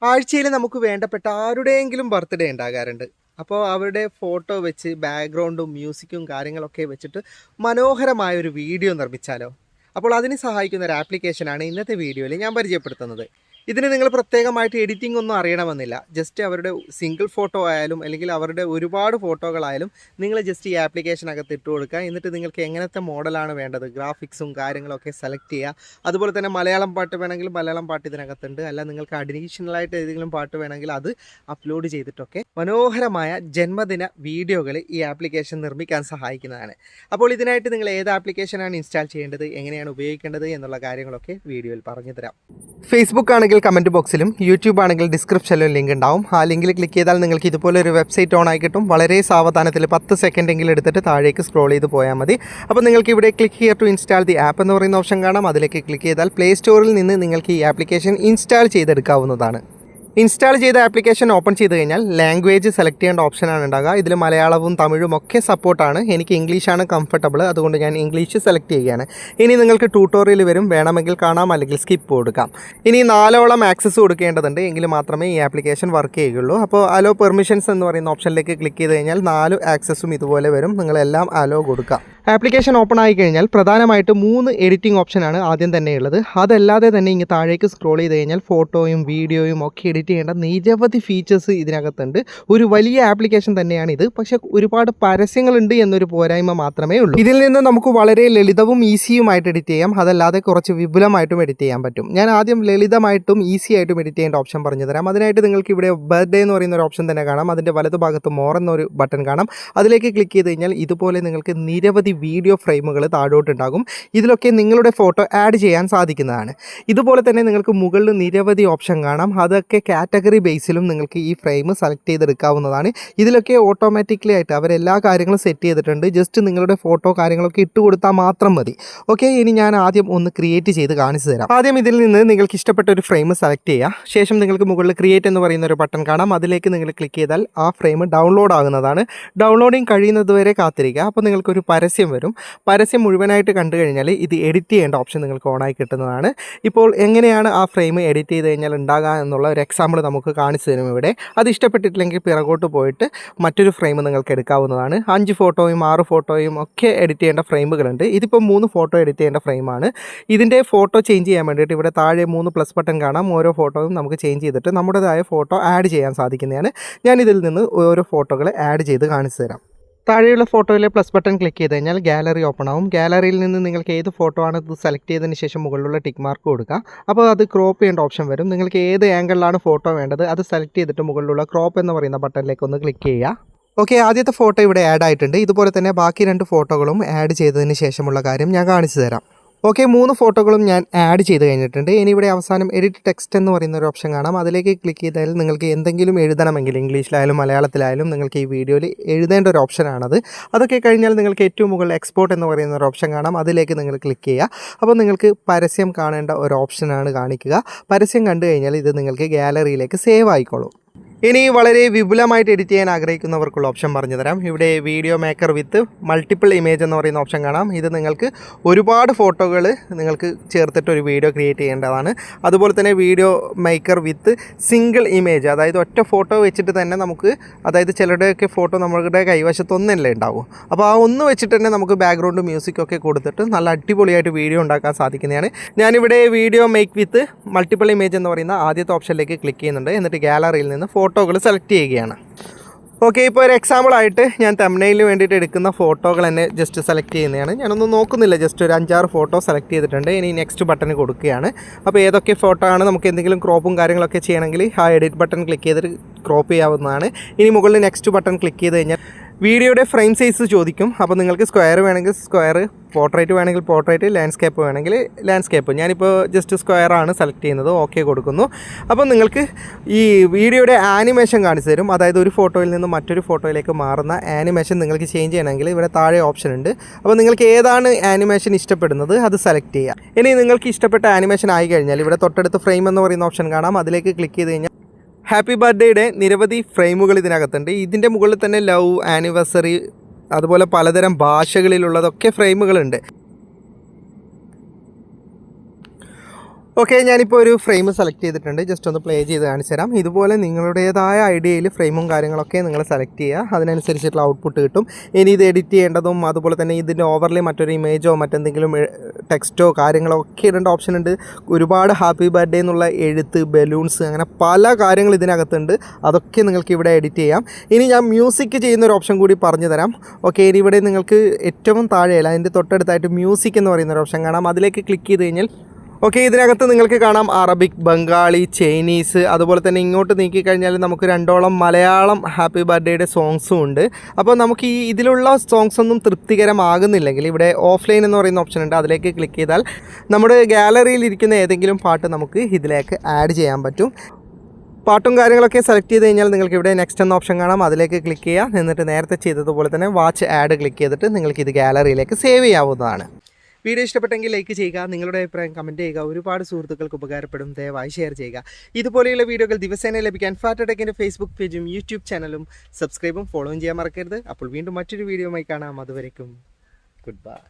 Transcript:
ആഴ്ചയിൽ നമുക്ക് വേണ്ടപ്പെട്ട ആരുടെയെങ്കിലും ബർത്ത്ഡേ ഉണ്ടാകാറുണ്ട്. അപ്പോൾ അവരുടെ ഫോട്ടോ വെച്ച് ബാക്ക്ഗ്രൗണ്ടും മ്യൂസിക്കും കാര്യങ്ങളൊക്കെ വെച്ചിട്ട് മനോഹരമായൊരു വീഡിയോ നിർമ്മിച്ചാലോ? അപ്പോൾ അതിന് സഹായിക്കുന്ന ഒരു ആപ്ലിക്കേഷനാണ് ഇന്നത്തെ വീഡിയോയിൽ ഞാൻ പരിചയപ്പെടുത്തുന്നത്. ഇതിന് നിങ്ങൾ പ്രത്യേകമായിട്ട് എഡിറ്റിംഗ് ഒന്നും അറിയണമെന്നില്ല. ജസ്റ്റ് അവരുടെ സിംഗിൾ ഫോട്ടോ ആയാലും അല്ലെങ്കിൽ അവരുടെ ഒരുപാട് ഫോട്ടോകളായാലും നിങ്ങൾ ജസ്റ്റ് ഈ ആപ്ലിക്കേഷനകത്ത് ഇട്ട് കൊടുക്കുക. എന്നിട്ട് നിങ്ങൾക്ക് എങ്ങനത്തെ മോഡലാണ് വേണ്ടത്, ഗ്രാഫിക്സും കാര്യങ്ങളൊക്കെ സെലക്ട് ചെയ്യുക. അതുപോലെ തന്നെ മലയാളം പാട്ട് വേണമെങ്കിൽ മലയാളം പാട്ട് ഇതിനകത്തുണ്ട്. അല്ല നിങ്ങൾക്ക് അഡീഷണലായിട്ട് ഏതെങ്കിലും പാട്ട് വേണമെങ്കിൽ അത് അപ്ലോഡ് ചെയ്തിട്ടൊക്കെ മനോഹരമായ ജന്മദിന വീഡിയോകൾ ഈ ആപ്ലിക്കേഷൻ നിർമ്മിക്കാൻ സഹായിക്കുന്നതാണ്. അപ്പോൾ ഇതിനായിട്ട് നിങ്ങൾ ഏത് ആപ്ലിക്കേഷനാണ് ഇൻസ്റ്റാൾ ചെയ്യേണ്ടത്, എങ്ങനെയാണ് ഉപയോഗിക്കേണ്ടത് എന്നുള്ള കാര്യങ്ങളൊക്കെ വീഡിയോയിൽ പറഞ്ഞു തരാം. ഫേസ്ബുക്ക് ആണെങ്കിൽ കമൻറ്റ് ബോക്സിലും യൂട്യൂബ് ആണെങ്കിൽ ഡിസ്ക്രിപ്ഷനിലും ലിങ്ക് ഉണ്ടാവും. ആ ലിങ്കിൽ ക്ലിക്ക് ചെയ്താൽ നിങ്ങൾക്ക് ഇതുപോലെ ഒരു വെബ്സൈറ്റ് ഓൺ ആയി കിട്ടും. വളരെ സാവധാനത്തിൽ 10 സെക്കൻഡെങ്കിലും എടുത്തിട്ട് താഴേക്ക് സ്ക്രോൾ ചെയ്ത് പോയാൽ മതി. അപ്പോൾ നിങ്ങൾക്ക് ഇവിടെ click here to install the app എന്ന് പറയുന്ന ഓപ്ഷൻ കാണാം. അതിലേക്ക് ക്ലിക്ക് ചെയ്താൽ പ്ലേ സ്റ്റോറിൽ നിന്ന് നിങ്ങൾക്ക് ഈ ആപ്ലിക്കേഷൻ ഇൻസ്റ്റാൾ ചെയ്തെടുക്കാവുന്നതാണ്. ഇൻസ്റ്റാൾ ചെയ്ത ആപ്ലിക്കേഷൻ ഓപ്പൺ ചെയ്ത് കഴിഞ്ഞാൽ ലാംഗ്വേജ് സെലക്ട് ചെയ്യേണ്ട ഓപ്ഷനാണ് ഉണ്ടാകുക. ഇതിൽ മലയാളവും തമിഴും ഒക്കെ സപ്പോർട്ടാണ്. എനിക്ക് ഇംഗ്ലീഷാണ് കംഫർട്ടബിൾ, അതുകൊണ്ട് ഞാൻ ഇംഗ്ലീഷ് സെലക്ട് ചെയ്യുകയാണ്. ഇനി നിങ്ങൾക്ക് ട്യൂട്ടോറിയൽ വരും, വേണമെങ്കിൽ കാണാം, അല്ലെങ്കിൽ സ്കിപ്പ് കൊടുക്കാം. ഇനി 4ഓളം ആക്സസ് കൊടുക്കേണ്ടതുണ്ട്, എങ്കിൽ മാത്രമേ ഈ ആപ്ലിക്കേഷൻ വർക്ക് ചെയ്യുകയുള്ളൂ. അപ്പോൾ അലോ പെർമിഷൻസ് എന്ന് പറയുന്ന ഓപ്ഷനിലേക്ക് ക്ലിക്ക് ചെയ്ത് കഴിഞ്ഞാൽ 4 ആക്സസും ഇതുപോലെ വരും. നിങ്ങളെല്ലാം അലോ കൊടുക്കാം. ആപ്ലിക്കേഷൻ ഓപ്പൺ ആയി കഴിഞ്ഞാൽ പ്രധാനമായിട്ട് 3 എഡിറ്റിംഗ് ഓപ്ഷനാണ് ആദ്യം തന്നെ ഉള്ളത്. അതല്ലാതെ തന്നെ ഇങ്ങ് താഴേക്ക് സ്ക്രോൾ ചെയ്ത് കഴിഞ്ഞാൽ ഫോട്ടോയും വീഡിയോയും ഒക്കെ എഡിറ്റ് ചെയ്യേണ്ട നിരവധി ഫീച്ചേഴ്സ് ഇതിനകത്തുണ്ട്. ഒരു വലിയ ആപ്ലിക്കേഷൻ തന്നെയാണ് ഇത്. പക്ഷേ ഒരുപാട് പരസ്യങ്ങളുണ്ട് എന്നൊരു പോരായ്മ മാത്രമേ ഉള്ളൂ. ഇതിൽ നിന്ന് നമുക്ക് വളരെ ലളിതവും ഈസിയുമായിട്ട് എഡിറ്റ് ചെയ്യാം. അതല്ലാതെ കുറച്ച് വിപുലമായിട്ടും എഡിറ്റ് ചെയ്യാൻ പറ്റും. ഞാൻ ആദ്യം ലളിതമായിട്ടും ഈസി ആയിട്ടും എഡിറ്റ് ചെയ്യേണ്ട ഓപ്ഷൻ പറഞ്ഞു തരാം. അതിനായിട്ട് നിങ്ങൾക്ക് ഇവിടെ ബർത്ത്ഡേ എന്ന് പറയുന്ന ഒരു ഓപ്ഷൻ തന്നെ കാണാം. അതിൻ്റെ വലതുഭാഗത്ത് മോർ എന്നൊരു ബട്ടൺ കാണാം. അതിലേക്ക് ക്ലിക്ക് ചെയ്ത് കഴിഞ്ഞാൽ ഇതുപോലെ നിങ്ങൾക്ക് നിരവധി വീഡിയോ ഫ്രെയിമുകൾ താഴോട്ടുണ്ടാകും. ഇതിലൊക്കെ നിങ്ങളുടെ ഫോട്ടോ ആഡ് ചെയ്യാൻ സാധിക്കുന്നതാണ്. ഇതുപോലെ തന്നെ നിങ്ങൾക്ക് മുകളിൽ നിരവധി ഓപ്ഷൻ കാണാം. അതൊക്കെ കാറ്റഗറി ബേസിലും നിങ്ങൾക്ക് ഈ ഫ്രെയിം സെലക്ട് ചെയ്തെടുക്കാവുന്നതാണ്. ഇതിലൊക്കെ ഓട്ടോമാറ്റിക്കലി ആയിട്ട് അവരെല്ലാ കാര്യങ്ങളും സെറ്റ് ചെയ്തിട്ടുണ്ട്. ജസ്റ്റ് നിങ്ങളുടെ ഫോട്ടോ കാര്യങ്ങളൊക്കെ ഇട്ട് കൊടുത്താൽ മാത്രം മതി. ഓക്കെ, ഇനി ഞാൻ ആദ്യം ഒന്ന് ക്രിയേറ്റ് ചെയ്ത് കാണിച്ചു തരാം. ആദ്യം ഇതിൽ നിന്ന് നിങ്ങൾക്ക് ഇഷ്ടപ്പെട്ട ഒരു ഫ്രെയിം സെലക്ട് ചെയ്യുക. ശേഷം നിങ്ങൾക്ക് മുകളിൽ ക്രിയേറ്റ് എന്ന് പറയുന്ന ഒരു ബട്ടൺ കാണാം. അതിലേക്ക് നിങ്ങൾ ക്ലിക്ക് ചെയ്താൽ ആ ഫ്രെയിം ഡൗൺലോഡ് ആകുന്നതാണ്. ഡൗൺലോഡിങ് കഴിയുന്നത് വരെ കാത്തിരിക്കുക. അപ്പോൾ നിങ്ങൾക്കൊരു പരസ്യം വരും. പരസ്യം മുഴുവനായിട്ട് കണ്ടു കഴിഞ്ഞാൽ ഇത് എഡിറ്റ് ചെയ്യേണ്ട ഓപ്ഷൻ നിങ്ങൾക്ക് ഓണായി കിട്ടുന്നതാണ്. ഇപ്പോൾ എങ്ങനെയാണ് ആ ഫ്രെയിം എഡിറ്റ് ചെയ്ത് കഴിഞ്ഞാൽ ഉണ്ടാകുക എന്നുള്ള ഒരു എക്സാമ്പിൾ നമുക്ക് കാണിച്ചു തരും ഇവിടെ. അത് ഇഷ്ടപ്പെട്ടിട്ടില്ലെങ്കിൽ പിറകോട്ട് പോയിട്ട് മറ്റൊരു ഫ്രെയിം നിങ്ങൾക്ക് എടുക്കാവുന്നതാണ്. 5 ഫോട്ടോയും 6 ഫോട്ടോയും ഒക്കെ എഡിറ്റ് ചെയ്യേണ്ട ഫ്രെയിമുകളുണ്ട്. ഇതിപ്പോൾ 3 ഫോട്ടോ എഡിറ്റ് ചെയ്യേണ്ട ഫ്രെയിമാണ്. ഇതിൻ്റെ ഫോട്ടോ ചേഞ്ച് ചെയ്യാൻ വേണ്ടിയിട്ട് ഇവിടെ താഴെ 3 പ്ലസ് ബട്ടൺ കാണാം. ഓരോ ഫോട്ടോയും നമുക്ക് ചേഞ്ച് ചെയ്തിട്ട് നമ്മുടേതായ ഫോട്ടോ ആഡ് ചെയ്യാൻ സാധിക്കുന്നതാണ്. ഞാൻ ഇതിൽ നിന്ന് ഓരോ ഫോട്ടോകൾ ആഡ് ചെയ്ത് കാണിച്ചു തരാം. താഴെയുള്ള ഫോട്ടോയിലെ പ്ലസ് ബട്ടൺ ക്ലിക്ക് ചെയ്ത് കഴിഞ്ഞാൽ ഗാലറി ഓപ്പൺ ആവും. ഗാലറിയിൽ നിന്ന് നിങ്ങൾക്ക് ഏത് ഫോട്ടോ ആണ് ഇത് സെലക്ട് ചെയ്തതിന് ശേഷം മുകളിലുള്ള ടിക്ക് മാർക്ക് കൊടുക്കുക. അപ്പോൾ അത് ക്രോപ്പ് ചെയ്യേണ്ട ഓപ്ഷൻ വരും. നിങ്ങൾക്ക് ഏത് ആംഗിളിലാണ് ഫോട്ടോ വേണ്ടത് അത് സെലക്ട് ചെയ്തിട്ട് മുകളിലുള്ള ക്രോപ്പ് എന്ന് പറയുന്ന ബട്ടണിലേക്ക് ഒന്ന് ക്ലിക്ക് ചെയ്യുക. ഓക്കെ, ആദ്യത്തെ ഫോട്ടോ ഇവിടെ ആഡ് ആയിട്ടുണ്ട്. ഇതുപോലെ തന്നെ ബാക്കി 2 ഫോട്ടോകളും ആഡ് ചെയ്തതിന് ശേഷമുള്ള കാര്യം ഞാൻ കാണിച്ചു തരാം. ഓക്കെ, 3 ഫോട്ടോകളും ഞാൻ ആഡ് ചെയ്ത് കഴിഞ്ഞിട്ടുണ്ട്. ഇനി ഇവിടെ അവസാനം എഡിറ്റ് ടെക്സ്റ്റ് എന്ന് പറയുന്ന ഒരു ഓപ്ഷൻ കാണാം. അതിലേക്ക് ക്ലിക്ക് ചെയ്താൽ നിങ്ങൾക്ക് എന്തെങ്കിലും എഴുതണമെങ്കിൽ ഇംഗ്ലീഷിലായാലും മലയാളത്തിലായാലും നിങ്ങൾക്ക് ഈ വീഡിയോയിൽ എഴുതേണ്ട ഒരു ഓപ്ഷനാണത്. അതൊക്കെ കഴിഞ്ഞാൽ നിങ്ങൾക്ക് ഏറ്റവും മുകളിൽ എക്സ്പോർട്ട് എന്ന് പറയുന്ന ഒരു ഓപ്ഷൻ കാണാം. അതിലേക്ക് നിങ്ങൾ ക്ലിക്ക് ചെയ്യുക. അപ്പോൾ നിങ്ങൾക്ക് പരസ്യം കാണേണ്ട ഒരു ഓപ്ഷനാണ് കാണിക്കുക. പരസ്യം കണ്ടു കഴിഞ്ഞാൽ ഇത് നിങ്ങൾക്ക് ഗാലറിയിലേക്ക് സേവ് ആയിക്കോളും. ഇനി വളരെ വിപുലമായിട്ട് എഡിറ്റ് ചെയ്യാൻ ആഗ്രഹിക്കുന്നവർക്കുള്ള ഓപ്ഷൻ പറഞ്ഞു തരാം. ഇവിടെ video maker with multiple image എന്ന് പറയുന്ന ഓപ്ഷൻ കാണാം. ഇത് നിങ്ങൾക്ക് ഒരുപാട് ഫോട്ടോകൾ നിങ്ങൾക്ക് ചേർത്തിട്ട് ഒരു വീഡിയോ ക്രിയേറ്റ് ചെയ്യേണ്ടതാണ്. അതുപോലെ തന്നെ വീഡിയോ മേക്കർ വിത്ത് സിംഗിൾ ഇമേജ്, അതായത് ഒറ്റ ഫോട്ടോ വെച്ചിട്ട് തന്നെ നമുക്ക്, അതായത് ചിലരുടെയൊക്കെ ഫോട്ടോ നമ്മുടെ കൈവശത്തൊന്നല്ലേ ഉണ്ടാവും. അപ്പോൾ ആ ഒന്ന് വെച്ചിട്ട് തന്നെ നമുക്ക് ബാക്ക്ഗ്രൗണ്ട് മ്യൂസിക്കൊക്കെ കൊടുത്തിട്ട് നല്ല അടിപൊളിയായിട്ട് വീഡിയോ ഉണ്ടാക്കാൻ സാധിക്കുന്നതാണ്. ഞാനിവിടെ video make with multiple image എന്ന് പറയുന്ന ആദ്യത്തെ ഓപ്ഷനിലേക്ക് ക്ലിക്ക് ചെയ്യുന്നുണ്ട്. എന്നിട്ട് ഗാലറിയിൽ നിന്ന് ഫോട്ടോകൾ സെലക്ട് ചെയ്യുകയാണ്. ഓക്കെ, ഇപ്പോൾ ഒരു എക്സാമ്പിളായിട്ട് ഞാൻ തംബ്നെയിലിന് വേണ്ടിയിട്ട് എടുക്കുന്ന ഫോട്ടോകൾ തന്നെ ജസ്റ്റ് സെലക്ട് ചെയ്യുന്നതാണ്. ഞാനൊന്നും നോക്കുന്നില്ല, ജസ്റ്റ് ഒരു 5-6 ഫോട്ടോ സെലക്ട് ചെയ്തിട്ടുണ്ട്. ഇനി നെക്സ്റ്റ് ബട്ടൺ കൊടുക്കുകയാണ്. അപ്പോൾ ഏതൊക്കെ ഫോട്ടോ ആണ് നമുക്ക് എന്തെങ്കിലും ക്രോപ്പും കാര്യങ്ങളൊക്കെ ചെയ്യണമെങ്കിൽ ആ എഡിറ്റ് ബട്ടൺ ക്ലിക്ക് ചെയ്തിട്ട് ക്രോപ്പ് ചെയ്യാവുന്നതാണ്. ഇനി മുകളിൽ നെക്സ്റ്റ് ബട്ടൺ ക്ലിക്ക് ചെയ്ത് കഴിഞ്ഞാൽ വീഡിയോയുടെ ഫ്രെയിം സൈസ് ചോദിക്കും. അപ്പോൾ നിങ്ങൾക്ക് സ്ക്വയർ വേണമെങ്കിൽ സ്ക്വയർ, പോർട്രേറ്റ് വേണമെങ്കിൽ പോർട്രേറ്റ്, ലാൻഡ്സ്കേപ്പ് വേണമെങ്കിൽ ലാൻഡ്സ്കേപ്പ്. ഞാനിപ്പോൾ ജസ്റ്റ് സ്ക്വയറാണ് സെലക്ട് ചെയ്യുന്നത്. ഓക്കെ കൊടുക്കുന്നു. അപ്പോൾ നിങ്ങൾക്ക് ഈ വീഡിയോയുടെ ആനിമേഷൻ കാണിച്ചു തരും. അതായത് ഒരു ഫോട്ടോയിൽ നിന്ന് മറ്റൊരു ഫോട്ടോയിലേക്ക് മാറുന്ന ആനിമേഷൻ നിങ്ങൾക്ക് ചേഞ്ച് ചെയ്യണമെങ്കിൽ ഇവിടെ താഴെ ഓപ്ഷൻ ഉണ്ട്. അപ്പോൾ നിങ്ങൾക്ക് ഏതാണ് ആനിമേഷൻ ഇഷ്ടപ്പെടുന്നത് അത് സെലക്ട് ചെയ്യുക. ഇനി നിങ്ങൾക്ക് ഇഷ്ടപ്പെട്ട ആനിമേഷൻ ആയി കഴിഞ്ഞാൽ ഇവിടെ തൊട്ടടുത്ത് ഫ്രെയിം എന്ന് പറയുന്ന ഓപ്ഷൻ കാണാം. അതിലേക്ക് ക്ലിക്ക് ചെയ്ത് കഴിഞ്ഞാൽ ഹാപ്പി ബർത്ത്ഡേയുടെ നിരവധി ഫ്രെയിമുകൾ ഇതിനകത്തുണ്ട്. ഇതിൻ്റെ മുകളിൽ തന്നെ ലവ്, ആനിവേഴ്സറി, അതുപോലെ പലതരം ഭാഷകളിലുള്ളതൊക്കെ ഫ്രെയിമുകളുണ്ട്. ഓക്കെ, ഞാനിപ്പോൾ ഒരു ഫ്രെയിം സെലക്ട് ചെയ്തിട്ടുണ്ട്. ജസ്റ്റ് ഒന്ന് പ്ലേ ചെയ്ത് കാണിച്ചു തരാം. ഇതുപോലെ നിങ്ങളുടേതായ ഐഡിയയിൽ ഫ്രെയിമും കാര്യങ്ങളൊക്കെ നിങ്ങൾ സെലക്ട് ചെയ്യുക. അതിനനുസരിച്ചിട്ടുള്ള ഔട്ട്പുട്ട് കിട്ടും. ഇനി ഇത് എഡിറ്റ് ചെയ്യേണ്ടതും അതുപോലെ തന്നെ ഇതിൻ്റെ ഓവർലേ മറ്റൊരു ഇമേജോ മറ്റെന്തെങ്കിലും ടെക്സ്റ്റോ കാര്യങ്ങളോ ഒക്കെ ഇടേണ്ട ഓപ്ഷൻ ഉണ്ട്. ഒരുപാട് ഹാപ്പി ബർത്ത്ഡേ എന്നുള്ള എഴുത്ത്, ബലൂൺസ്, അങ്ങനെ പല കാര്യങ്ങൾ ഇതിനകത്തുണ്ട്. അതൊക്കെ നിങ്ങൾക്ക് ഇവിടെ എഡിറ്റ് ചെയ്യാം. ഇനി ഞാൻ മ്യൂസിക് ചെയ്യുന്ന ഒരു ഓപ്ഷൻ കൂടി പറഞ്ഞു തരാം. ഓക്കെ, ഇനി ഇവിടെ നിങ്ങൾക്ക് ഏറ്റവും താഴെയല്ല, അതിൻ്റെ തൊട്ടടുത്തായിട്ട് മ്യൂസിക് എന്ന് പറയുന്ന ഒരു ഓപ്ഷൻ കാണാം. അതിലേക്ക് ക്ലിക്ക് ചെയ്ത് കഴിഞ്ഞാൽ ഓക്കെ, ഇതിനകത്ത് നിങ്ങൾക്ക് കാണാം അറബിക്, ബംഗാളി, ചൈനീസ്, അതുപോലെ തന്നെ ഇങ്ങോട്ട് നീക്കിക്കഴിഞ്ഞാൽ നമുക്ക് 2ഓളം മലയാളം ഹാപ്പി ബർത്ത്ഡേയുടെ സോങ്സും ഉണ്ട്. അപ്പോൾ നമുക്ക് ഇതിലുള്ള സോങ്സ് ഒന്നും തൃപ്തികരമാകുന്നില്ലെങ്കിൽ ഇവിടെ ഓഫ്ലൈൻ എന്ന് പറയുന്ന ഓപ്ഷൻ ഉണ്ട്. അതിലേക്ക് ക്ലിക്ക് ചെയ്താൽ നമ്മുടെ ഗാലറിയിൽ ഇരിക്കുന്ന ഏതെങ്കിലും പാട്ട് നമുക്ക് ഇതിലേക്ക് ആഡ് ചെയ്യാൻ പറ്റും. പാട്ടും കാര്യങ്ങളൊക്കെ സെലക്ട് ചെയ്ത് കഴിഞ്ഞാൽ നിങ്ങൾക്ക് ഇവിടെ നെക്സ്റ്റ് എന്ന ഓപ്ഷൻ കാണാം. അതിലേക്ക് ക്ലിക്ക് ചെയ്യുക. എന്നിട്ട് നേരത്തെ ചെയ്തതുപോലെ തന്നെ വാച്ച് ആഡ് ക്ലിക്ക് ചെയ്തിട്ട് നിങ്ങൾക്ക് ഇത് ഗാലറിയിലേക്ക് സേവ് ചെയ്യാവുന്നതാണ്. വീഡിയോ ഇഷ്ടപ്പെട്ടെങ്കിൽ ലൈക്ക് ചെയ്യുക, നിങ്ങളുടെ അഭിപ്രായം കമൻറ്റ് ചെയ്യുക. ഒരുപാട് സുഹൃത്തുക്കൾക്ക് ഉപകാരപ്പെടും, ദയവായി ഷെയർ ചെയ്യുക. ഇതുപോലെയുള്ള വീഡിയോകൾ ദിവസേന ലഭിക്കാൻ ഫാറ്റടെക്കിൻ്റെ ഫേസ്ബുക്ക് പേജും യൂട്യൂബ് ചാനലും സബ്സ്ക്രൈബും ഫോളോയും ചെയ്യാൻ മറക്കരുത്. അപ്പോൾ വീണ്ടും മറ്റൊരു വീഡിയോയുമായി കാണാം. അതുവരേക്കും ഗുഡ് ബൈ.